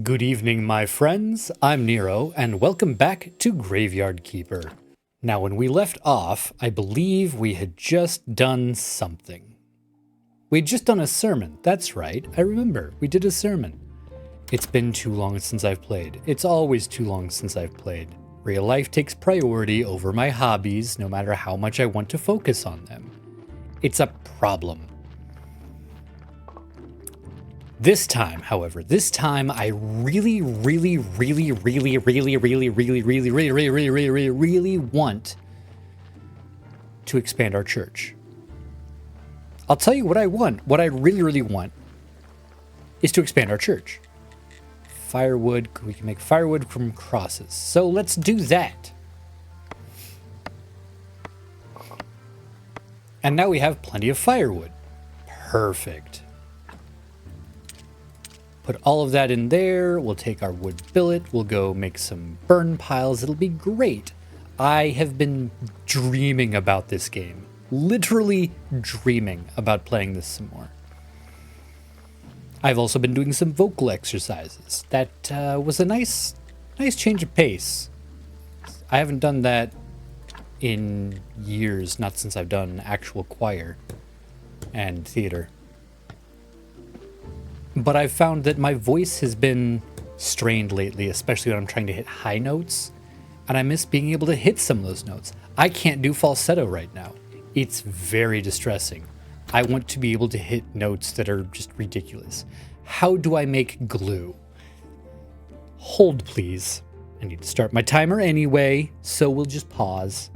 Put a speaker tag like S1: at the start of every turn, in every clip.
S1: Good evening, my friends. I'm Nero, and welcome back to Graveyard Keeper. Now, when we left off, I believe we had just done something. We'd just done a sermon. That's right. I remember. We did a sermon. It's been too long since I've played. It's always too long since I've played. Real life takes priority over my hobbies, no matter how much I want to focus on them. It's a problem. This time, however, I really want to expand our church. I'll tell you what I want. What I really want is to expand our church. Firewood, we can make firewood from crosses. So let's do that. And now we have plenty of firewood. Perfect. Put all of that in there. We'll take our wood billet. We'll go make some burn piles. It'll be great. I have been dreaming about this game. Literally dreaming about playing this some more. I've also been doing some vocal exercises. That was a nice change of pace. I haven't done that in years, not since I've done actual choir and theater. But I've found that my voice has been strained lately, especially when I'm trying to hit high notes, and I miss being able to hit some of those notes. I can't do falsetto right now. It's very distressing. I want to be able to hit notes that are just ridiculous. How do I make glue? Hold, please. I need to start my timer anyway, so we'll just pause.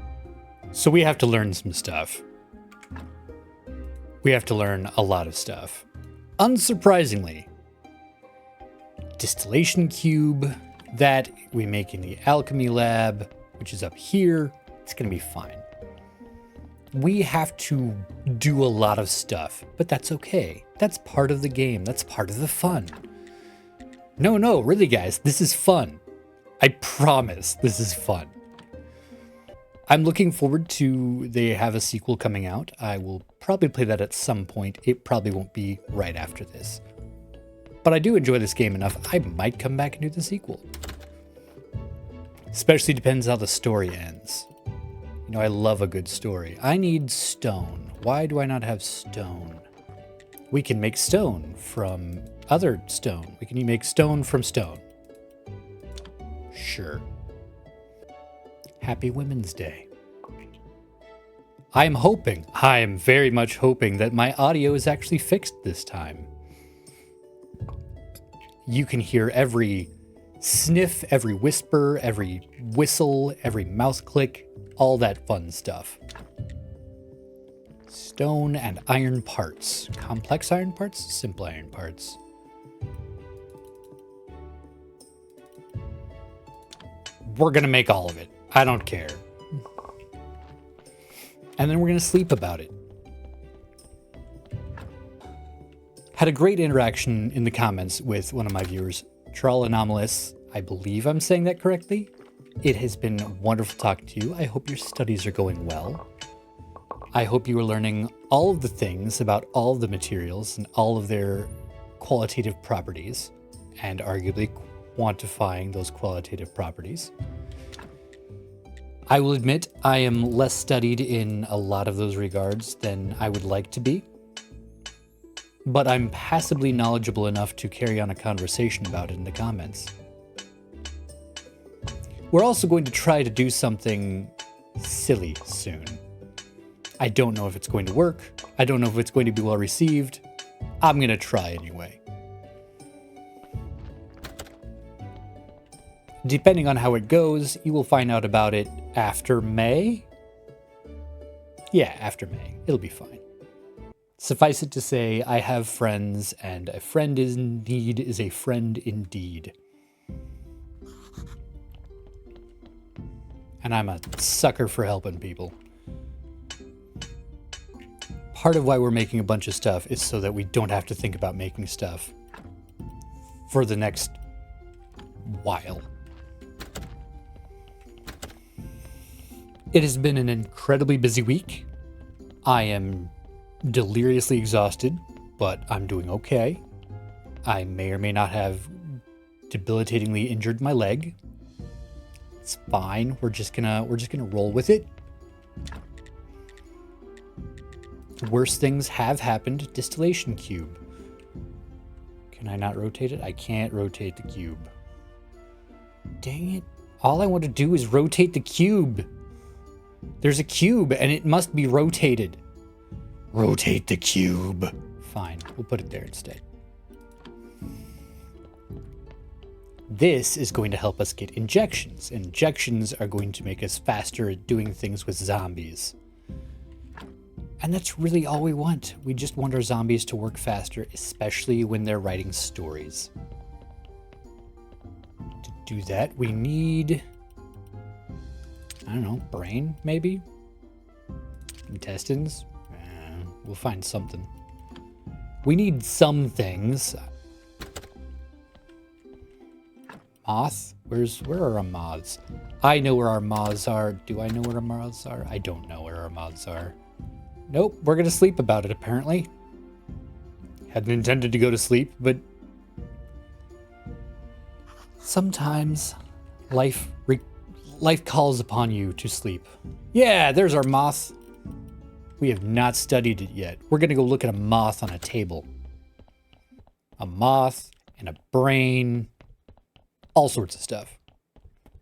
S1: So we have to learn some stuff. We have to learn a lot of stuff. Unsurprisingly, distillation cube that we make in the alchemy lab, which is up here, it's going to be fine. We have to do a lot of stuff, but that's okay. That's part of the game. That's part of the fun. No, really, guys, this is fun. I promise this is fun. I'm looking forward to, they have a sequel coming out. I will probably play that at some point. It probably won't be right after this. But I do enjoy this game enough, I might come back and do the sequel. Especially depends how the story ends. You know, I love a good story. I need stone. Why do I not have stone? We can make stone from other stone. We can make stone from stone. Sure. Happy Women's Day. I am very much hoping that my audio is actually fixed this time. You can hear every sniff, every whisper, every whistle, every mouse click, all that fun stuff. Stone and iron parts. Complex iron parts, simple iron parts. We're gonna make all of it. I don't care. And then we're going to sleep about it. Had a great interaction in the comments with one of my viewers, Tral Anomalous. I believe I'm saying that correctly. It has been wonderful talking to you. I hope your studies are going well. I hope you are learning all of the things about all of the materials and all of their qualitative properties, and arguably quantifying those qualitative properties. I will admit I am less studied in a lot of those regards than I would like to be, but I'm passably knowledgeable enough to carry on a conversation about it in the comments. We're also going to try to do something silly soon. I don't know if it's going to work. I don't know if it's going to be well received. I'm going to try anyway. Depending on how it goes, you will find out about it after May. Yeah, after May. It'll be fine. Suffice it to say, I have friends, and a friend in need is a friend indeed. And I'm a sucker for helping people. Part of why we're making a bunch of stuff is so that we don't have to think about making stuff for the next while. It has been an incredibly busy week. I am deliriously exhausted, but I'm doing okay. I may or may not have debilitatingly injured my leg. It's fine. We're just gonna roll with it. Worse things have happened. Distillation cube. Can I not rotate it? I can't rotate the cube. Dang it. All I want to do is rotate the cube. There's a cube and it must be rotated. Rotate the cube. Fine, we'll put it there instead. This is going to help us get injections. Injections are going to make us faster at doing things with zombies. And that's really all we want. We just want our zombies to work faster, especially when they're writing stories. To do that, we need, I don't know, brain, maybe? Intestines? We'll find something. We need some things. Moth? Where are our moths? I know where our moths are. Do I know where our moths are? I don't know where our moths are. Nope, we're gonna sleep about it, apparently. Hadn't intended to go to sleep, but sometimes life calls upon you to sleep. Yeah, there's our moth. We have not studied it yet. We're gonna go look at a moth on a table. A moth and a brain, all sorts of stuff.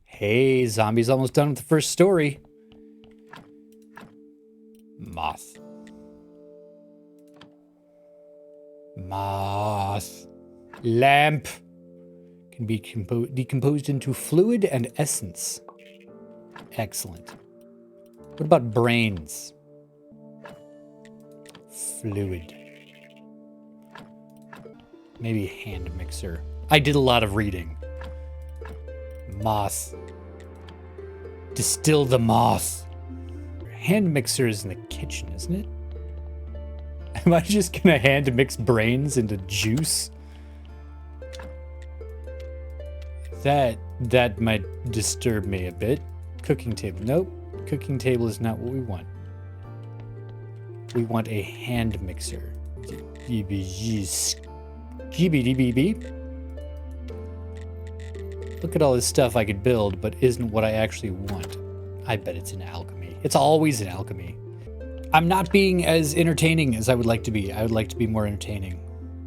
S1: Hey, zombie's almost done with the first story. Moth. Moth. Lamp. Can be decomposed into fluid and essence. Excellent. What about brains? Fluid. Maybe hand mixer. I did a lot of reading. Moth. Distill the moth. Hand mixer is in the kitchen, isn't it? Am I just gonna hand mix brains into juice? That might disturb me a bit. Cooking table. Nope. Cooking table is not what we want. We want a hand mixer. Look at all this stuff I could build, but isn't what I actually want. I bet it's in alchemy. It's always in alchemy. I'm not being as entertaining as I would like to be. I would like to be more entertaining.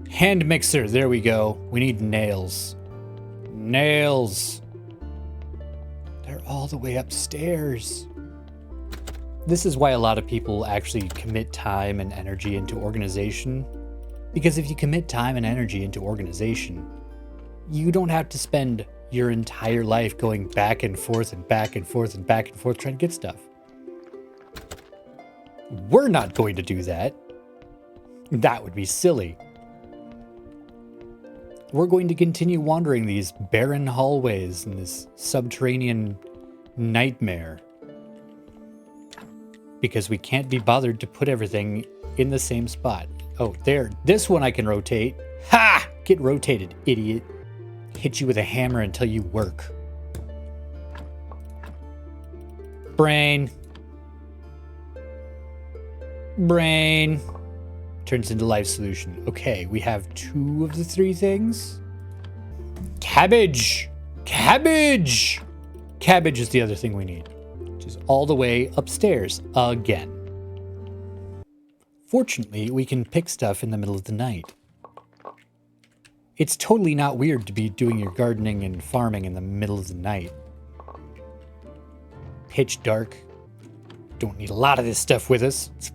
S1: Hand mixer, there we go. We need nails. Nails. They're all the way upstairs. This is why a lot of people actually commit time and energy into organization. Because if you commit time and energy into organization, you don't have to spend your entire life going back and forth and back and forth and back and forth trying to get stuff. We're not going to do that. That would be silly. We're going to continue wandering these barren hallways in this subterranean nightmare. Because we can't be bothered to put everything in the same spot. Oh, there. This one I can rotate. Ha! Get rotated, idiot. Hit you with a hammer until you work. Brain. Brain. Turns into life solution. Okay, we have 2 of the 3 things. Cabbage. Cabbage. Cabbage is the other thing we need. Which is all the way upstairs again. Fortunately, we can pick stuff in the middle of the night. It's totally not weird to be doing your gardening and farming in the middle of the night. Pitch dark. Don't need a lot of this stuff with us. It's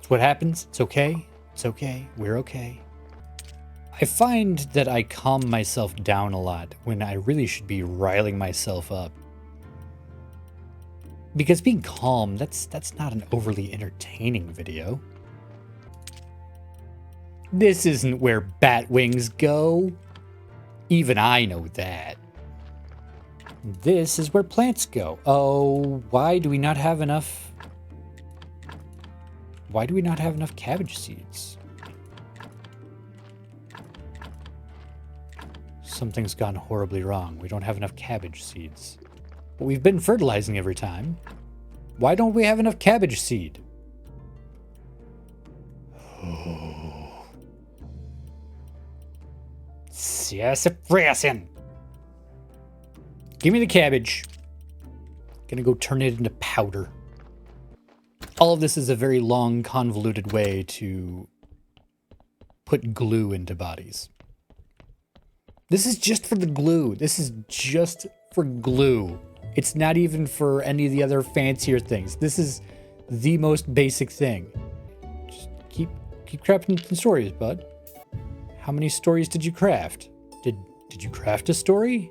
S1: what happens. It's okay. It's okay. We're okay. I find that I calm myself down a lot when I really should be riling myself up. Because being calm, that's not an overly entertaining video. This isn't where bat wings go. Even I know that. This is where plants go. Oh, why do we not have enough? Why do we not have enough cabbage seeds? Something's gone horribly wrong. We don't have enough cabbage seeds. But we've been fertilizing every time. Why don't we have enough cabbage seed? Sassafrasin. Give me the cabbage. Gonna go turn it into powder. All of this is a very long, convoluted way to put glue into bodies. This is just for the glue. This is just for glue. It's not even for any of the other fancier things. This is the most basic thing. Just keep crafting some stories, bud. How many stories did you craft? Did you craft a story?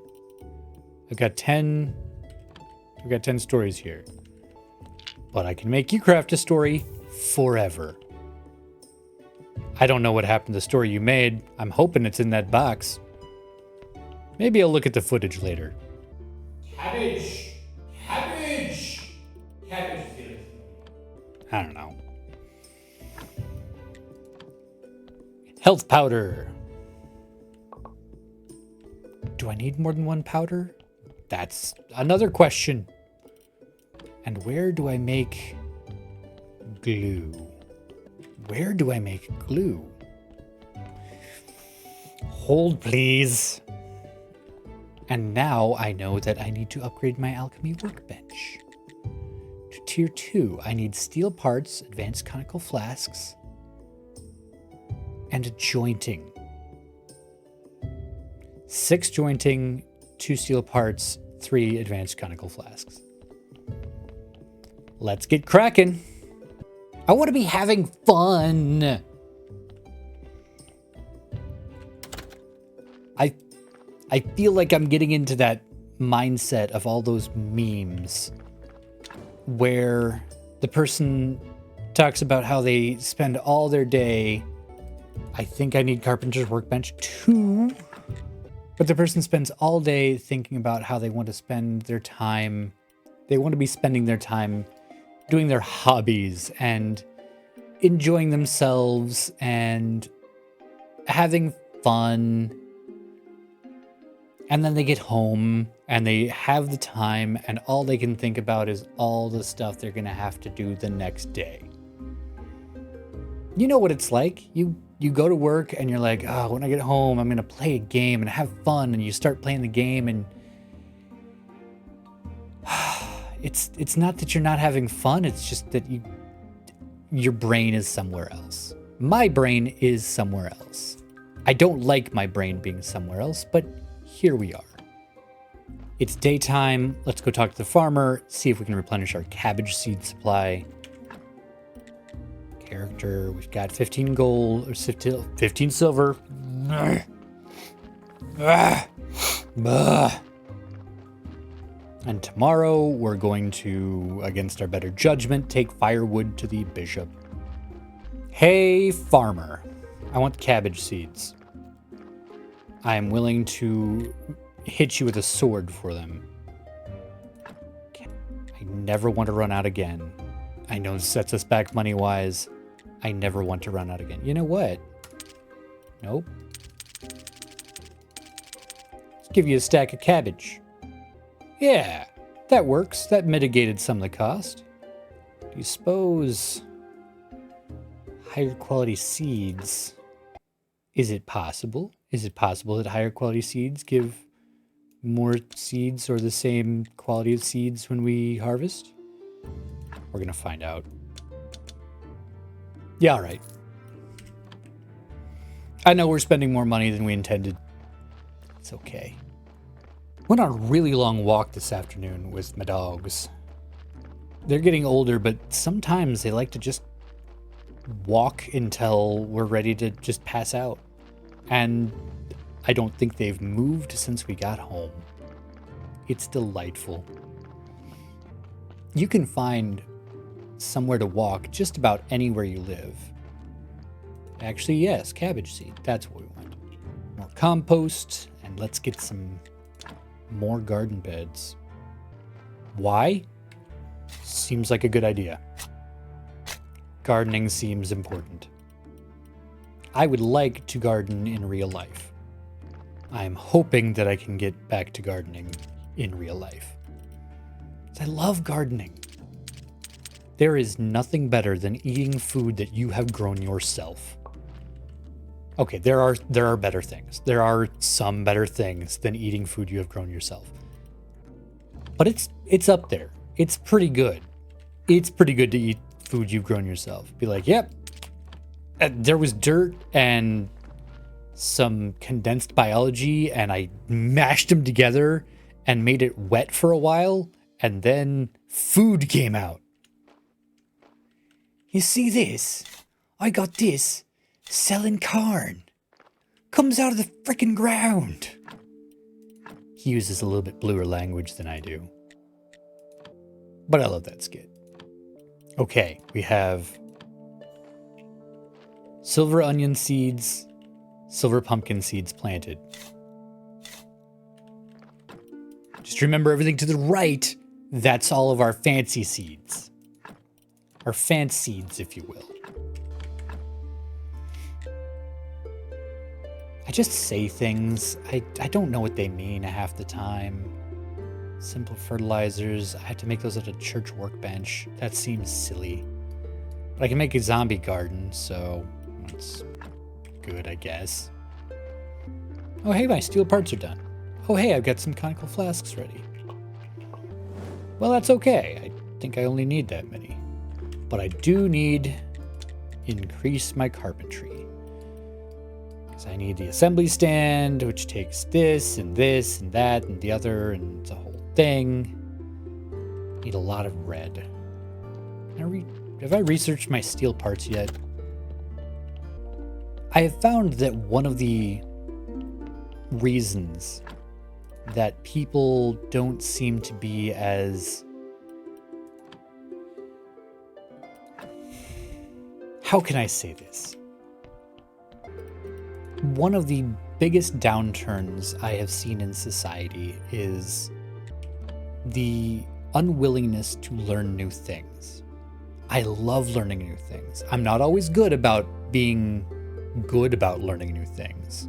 S1: I've got 10 stories here. But I can make you craft a story forever. I don't know what happened to the story you made. I'm hoping it's in that box. Maybe I'll look at the footage later. Cabbage! Cabbage! Cabbage feels. I don't know. Health powder. Do I need more than one powder? That's another question. And where do I make glue? Where do I make glue? Hold, please. And now I know that I need to upgrade my alchemy workbench. To tier 2, I need steel parts, advanced conical flasks, and a jointing. 6 jointing, 2 steel parts, 3 advanced conical flasks. Let's get cracking. I want to be having fun. I feel like I'm getting into that mindset of all those memes where the person talks about how they spend all their day. I think I need carpenter's workbench too. But the person spends all day thinking about how they want to spend their time. They want to be spending their time doing their hobbies and enjoying themselves and having fun. And then they get home and they have the time and all they can think about is all the stuff they're going to have to do the next day. You know what it's like. You go to work and you're like, oh, when I get home, I'm going to play a game and have fun. And you start playing the game and it's not that you're not having fun. It's just that your brain is somewhere else. My brain is somewhere else. I don't like my brain being somewhere else, but here we are. It's daytime. Let's go talk to the farmer, see if we can replenish our cabbage seed supply. Character, we've got 15 gold, or 15 silver. And tomorrow we're going to, against our better judgment, take firewood to the bishop. Hey, farmer. I want cabbage seeds. I am willing to hit you with a sword for them. I never want to run out again. I know this sets us back money-wise. I never want to run out again. You know what? Nope. Let's give you a stack of cabbage. Yeah, that works. That mitigated some of the cost. Do you suppose higher quality seeds? Is it possible? Is it possible that higher quality seeds give more seeds or the same quality of seeds when we harvest? We're going to find out. Yeah, all right. I know we're spending more money than we intended. It's okay. Went on a really long walk this afternoon with my dogs. They're getting older, but sometimes they like to just walk until we're ready to just pass out. And I don't think they've moved since we got home. It's delightful. You can find somewhere to walk just about anywhere you live. Actually, yes, cabbage seed. That's what we want. More compost, and let's get some more garden beds. Why? Seems like a good idea. Gardening seems important. I would like to garden in real life. I'm hoping that I can get back to gardening in real life. I love gardening. There is nothing better than eating food that you have grown yourself. Okay, there are better things. There are some better things than eating food you have grown yourself. But it's up there. It's pretty good. It's pretty good to eat food you've grown yourself. Be like, yep, there was dirt and some condensed biology, and I mashed them together and made it wet for a while, and then food came out. You see this? I got this selling corn. Comes out of the frickin' ground. He uses a little bit bluer language than I do. But I love that skit. Okay, we have silver onion seeds, silver pumpkin seeds planted. Just remember everything to the right. That's all of our fancy seeds. Our fancy seeds, if you will. I just say things. I don't know what they mean half the time. Simple fertilizers. I have to make those at a church workbench. That seems silly. But I can make a zombie garden, so that's good, I guess. Oh, hey, my steel parts are done. Oh, hey, I've got some conical flasks ready. Well, that's okay. I think I only need that many. But I do need increase my carpentry. Because I need the assembly stand, which takes this and that and the other, and it's a whole thing. Need a lot of red. Have I researched my steel parts yet? I have found that one of the reasons that people don't seem to be as... How can I say this? One of the biggest downturns I have seen in society is the unwillingness to learn new things. I love learning new things. I'm not always good about being good about learning new things.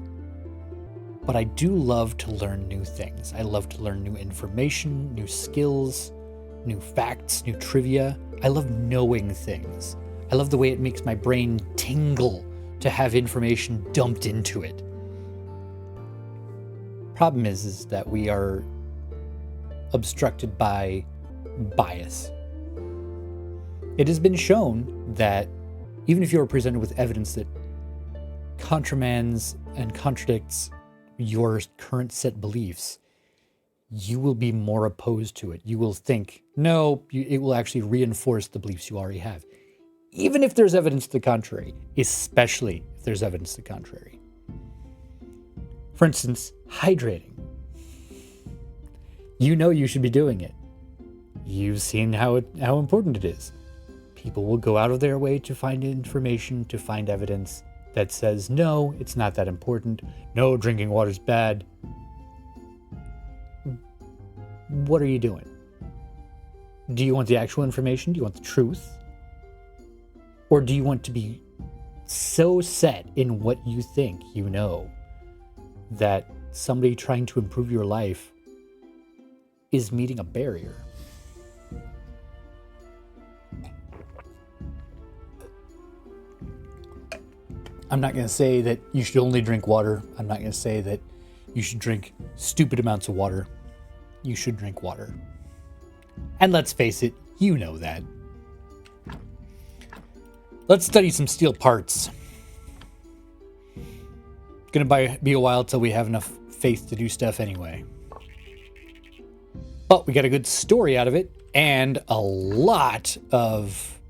S1: But I do love to learn new things. I love to learn new information, new skills, new facts, new trivia. I love knowing things. I love the way it makes my brain tingle to have information dumped into it. Problem is that we are obstructed by bias. It has been shown that even if you are presented with evidence that contramands and contradicts your current set beliefs, you will be more opposed to it. You will think, no, it will actually reinforce the beliefs you already have. Even if there's evidence to the contrary, especially if there's evidence to the contrary. For instance, hydrating. You know you should be doing it. You've seen how important it is. People will go out of their way to find information, to find evidence that says, no, it's not that important. No, drinking water's bad. What are you doing? Do you want the actual information? Do you want the truth? Or do you want to be so set in what you think you know that somebody trying to improve your life is meeting a barrier? I'm not going to say that you should only drink water. I'm not going to say that you should drink stupid amounts of water. You should drink water. And let's face it, you know that. Let's study some steel parts. It's going to be a while till we have enough faith to do stuff anyway. But we got a good story out of it and a lot of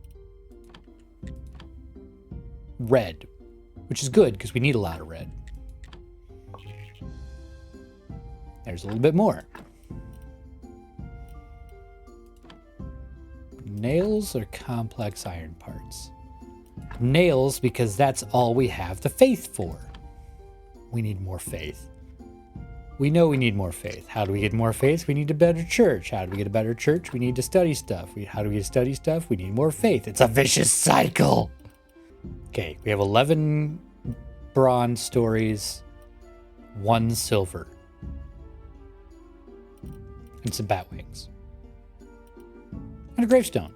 S1: red, which is good because we need a lot of red. There's a little bit more. Nails or complex iron parts? Nails, because that's all we have the faith for. We need more faith. We know we need more faith. How do we get more faith? We need a better church. How do we get a better church? We need to study stuff. How do we study stuff? We need more faith. It's a vicious cycle. Okay, we have 11 bronze stories, 1 silver, and some bat wings, and a gravestone,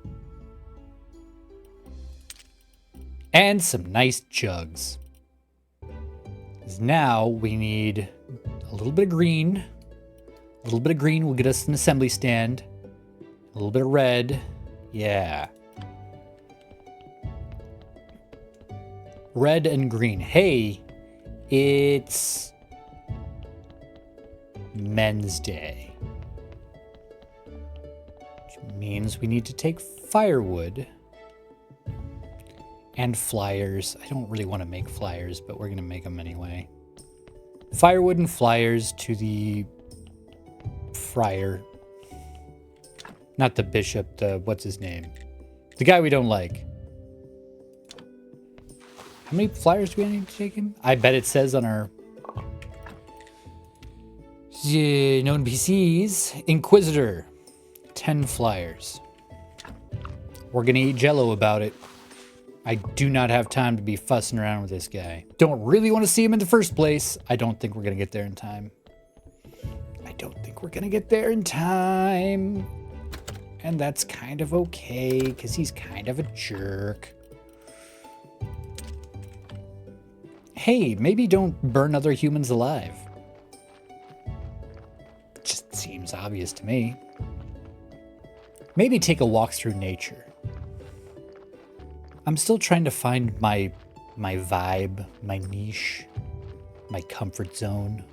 S1: and some nice jugs. Because now we need a little bit of green. A little bit of green will get us an assembly stand. A little bit of red. Yeah. Red and green. Hey, it's Men's Day. Which means we need to take firewood and flyers. I don't really want to make flyers, but we're going to make them anyway. Firewood and flyers to the friar. Not the bishop, what's his name? The guy we don't like. How many flyers do we need to take him? I bet it says on our known PCs. Inquisitor. 10 flyers. We're gonna eat Jello about it. I do not have time to be fussing around with this guy. Don't really want to see him in the first place. I don't think we're gonna get there in time. And that's kind of okay, because he's kind of a jerk. Hey, maybe don't burn other humans alive. Just seems obvious to me. Maybe take a walk through nature. I'm still trying to find my vibe, my niche, my comfort zone.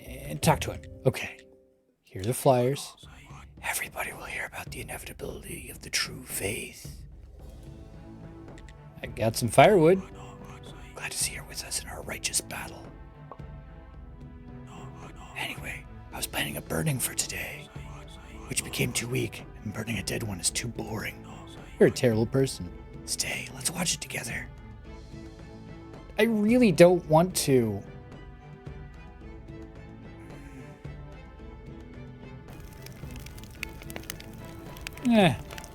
S1: And talk to him. Okay. Here are the flyers. Everybody will hear about the inevitability of the true faith. I got some firewood. Glad to see her with us in our righteous battle. Anyway, I was planning a burning for today, which became too weak, and burning a dead one is too boring. You're a terrible person. Stay, let's watch it together. I really don't want to.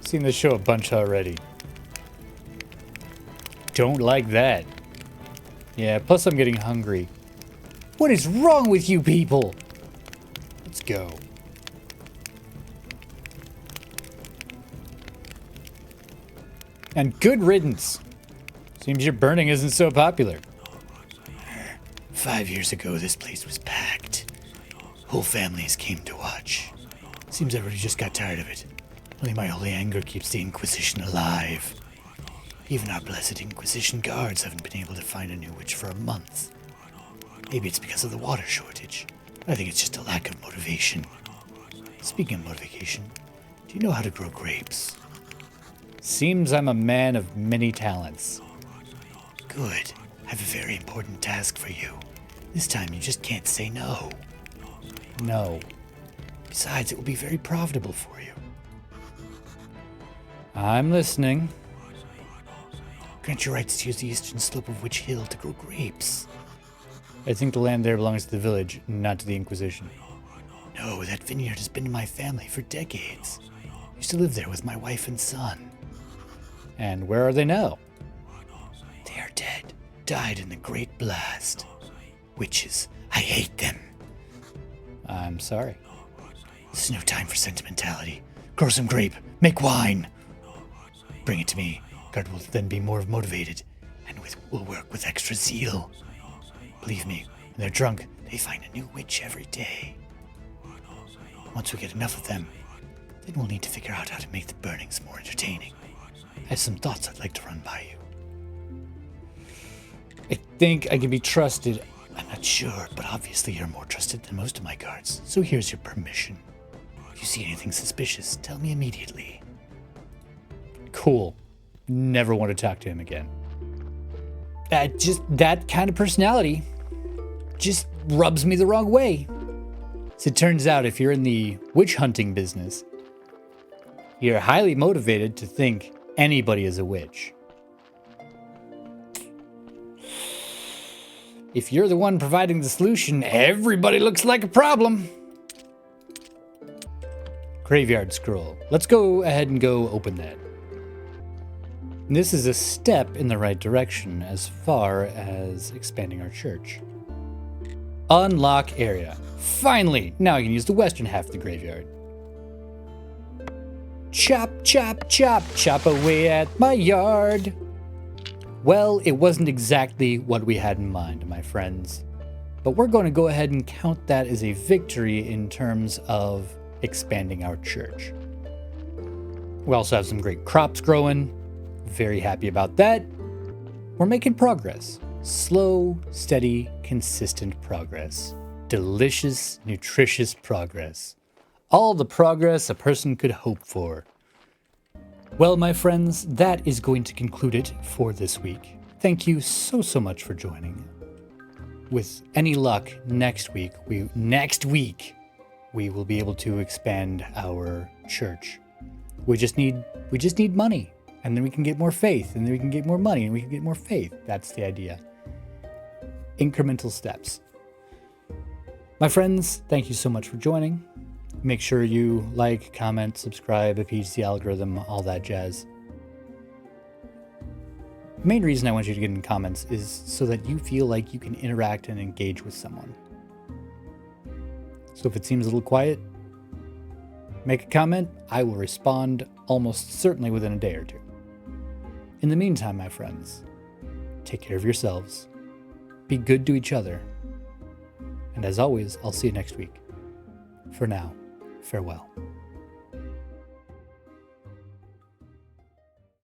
S1: Seen this show a bunch already. Don't like that. Yeah, plus I'm getting hungry. What is wrong with you people? Let's go. And good riddance. Seems your burning isn't so popular. 5 years ago, this place was packed. Whole families came to watch. Seems everybody just got tired of it. Only my holy anger keeps the Inquisition alive. Even our blessed Inquisition guards haven't been able to find a new witch for a month. Maybe it's because of the water shortage. I think it's just a lack of motivation. Speaking of motivation, do you know how to grow grapes? Seems I'm a man of many talents. Good. I have a very important task for you. This time you just can't say no. No. Besides, it will be very profitable for you. I'm listening. Grant your rights to use the eastern slope of Witch Hill to grow grapes. I think the land there belongs to the village, not to the Inquisition. No, that vineyard has been in my family for decades. I used to live there with my wife and son. And where are they now? They are dead. Died in the Great Blast. Witches. I hate them. I'm sorry. This is no time for sentimentality. Grow some grape. Make wine. Bring it to me. Guard will then be more motivated, and will work with extra zeal. Believe me, when they're drunk, they find a new witch every day. Once we get enough of them, then we'll need to figure out how to make the burnings more entertaining. I have some thoughts I'd like to run by you. I think I can be trusted. I'm not sure, but obviously you're more trusted than most of my guards, so here's your permission. If you see anything suspicious, tell me immediately. Cool. Never want to talk to him again. Just that kind of personality just rubs me the wrong way. So it turns out if you're in the witch hunting business, you're highly motivated to think anybody is a witch. If you're the one providing the solution, everybody looks like a problem. Graveyard scroll. Let's go ahead and go open that. This is a step in the right direction as far as expanding our church. Unlock area. Finally! Now I can use the western half of the graveyard. Chop, chop, chop, chop away at my yard. Well, it wasn't exactly what we had in mind, my friends. But we're going to go ahead and count that as a victory in terms of expanding our church. We also have some great crops growing. Very happy about that. We're making progress. Slow, steady, consistent progress. Delicious, nutritious progress. All the progress a person could hope for. Well, my friends, that is going to conclude it for this week. Thank you so much for joining. With any luck, next week we will be able to expand our church. We just need money, and then we can get more faith, and then we can get more money, and we can get more faith. That's the idea. Incremental steps. My friends, thank you so much for joining. Make sure you like, comment, subscribe, appease the algorithm, all that jazz. The main reason I want you to get in comments is so that you feel like you can interact and engage with someone. So if it seems a little quiet, make a comment. I will respond almost certainly within a day or two. In the meantime, my friends, take care of yourselves. Be good to each other. And as always, I'll see you next week. For now, farewell.